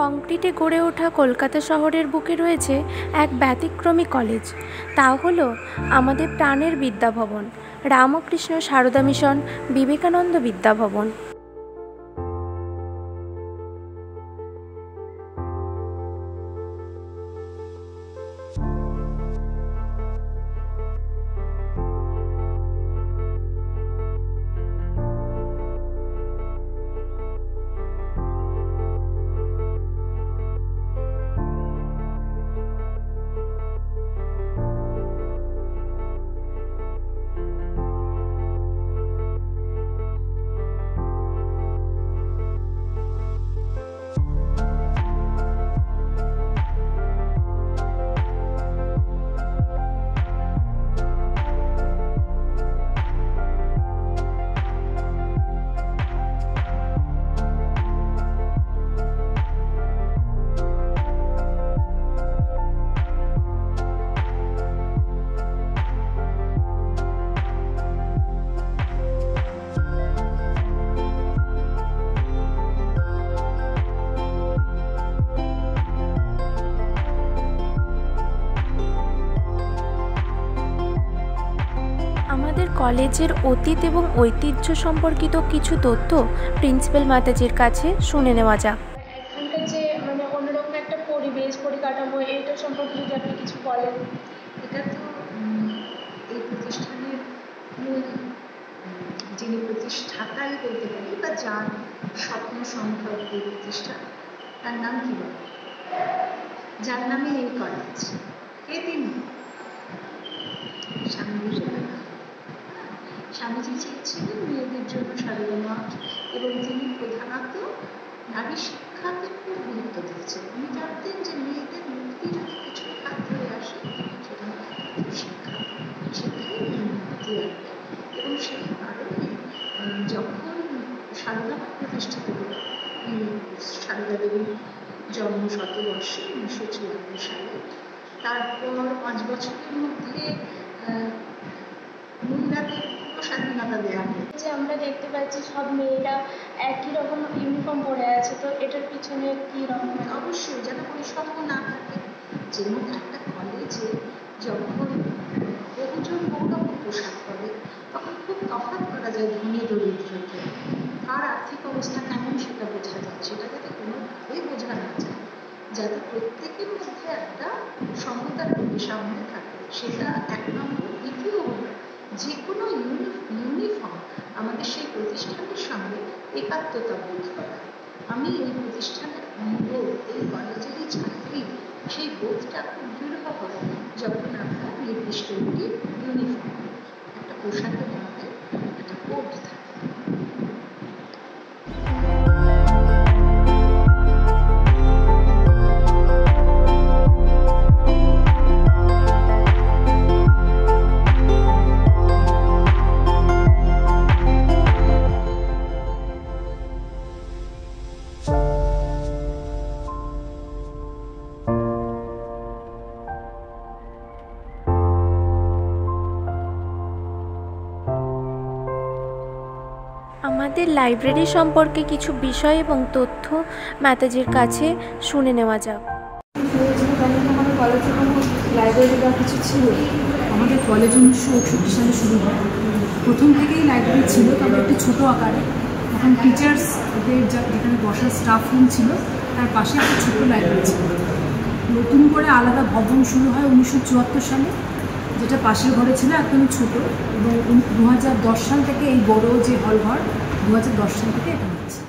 কংক্রিটে গড়ে ওঠা কলকাতা শহরের বুকে রয়েছে এক ব্যতিক্রমী কলেজ। তা হলো আমাদের প্রাণের বিদ্যাভবন, রামকৃষ্ণ সারদা মিশন বিবেকানন্দ বিদ্যাভবন। আমাদের কলেজের অতীত এবং ঐতিহ্য সম্পর্কিত কিছু তথ্য প্রিন্সিপাল মাতাজির কাছে শুনে নেওয়া যাক। এখানকার যে অন্যরকম একটা পরিবেশ পরিকাঠামো, এইটা সম্পর্কে যদি আপনি কিছু বলেন। এটা তো এই প্রতিষ্ঠানের মূল যিনি প্রতিষ্ঠাতাই বলতে পারি, বা যার স্বপ্ন সংখ্যক এই প্রতিষ্ঠান, তার নাম কি বলে, যার নামে এই কলেজ, কে তিনি? স্বামী বিবেকানন্দ। স্বামীজি চেয়েছিলেন মেয়েদের জন্য সারদা মঠ, এবং তিনি প্রধানত নারী শিক্ষাকে খুব গুরুত্ব দিয়েছেন। উনি জানতেন যে মেয়েদের মুক্তি যদি কিছু খাত হয়ে আসে, সেটা শিক্ষা, শিক্ষাই মুক্তি আসবে। এবং সেই কারণে যখন সারদা মঠ প্রতিষ্ঠিত হল, সারদা দেবীর জন্ম শতবর্ষে 1954 সালে, তারপর 5 বছরের মধ্যে মহিলাদের স্বাধীনতা দেওয়া হয়। যে আমরা দেখতে পাচ্ছি সব মেয়েরা একই রকম ইউনিফর্ম পরে আছে, তো এটার পিছনে কি রকম? অবশ্যই যেন বৈষম্য না থাকে। যেমন একটা কলেজে যখন বহুজন বহুরকম পোশাক পরে, তখন খুব তফাৎ করা যায় ধনী দরিদ্রকে, কার আর্থিক অবস্থা কেমন সেটা বোঝা যায়। সেটা যাতে কোনোভাবেই বোঝা না যায়, যাতে প্রত্যেকের মধ্যে একটা সমতার সামনে থাকে, সেটা এক নম্বর। দ্বিতীয় হলো যে কোনো ইউনিফর্ম আমাদের সেই প্রতিষ্ঠানের সঙ্গে একাত্মতা বোধ করা। আমি এই প্রতিষ্ঠানের অঙ্গ, এই কলেজেরই ছাত্রী, সেই বোধটা খুব দৃঢ় হয় যখন আমরা নির্দিষ্ট একটি ইউনিফর্ম, একটা পোশাকের মধ্যে একটা কোড থাকে। আমাদের লাইব্রেরি সম্পর্কে কিছু বিষয় এবং তথ্য মাতাজির কাছে শুনে নেওয়া যাক। আমাদের কলেজে কোনো লাইব্রেরি বা কিছু ছিল? আমাদের কলেজ 1968 সালে শুরু হয়। প্রথম থেকেই লাইব্রেরি ছিল, তবে একটু ছোটো আকারে। এখন টিচার্সদের যেখানে বসার স্টাফ রুম ছিল, তার পাশে একটা ছোটো লাইব্রেরি ছিল। নতুন করে আলাদা ভবন শুরু হয় 1974 সালে, যেটা পাশের ঘরে ছিল একদমই ছোটো, এবং 2010 সাল থেকে এই বড় যে হল ঘর, 2010 সাল থেকে এটা হচ্ছে।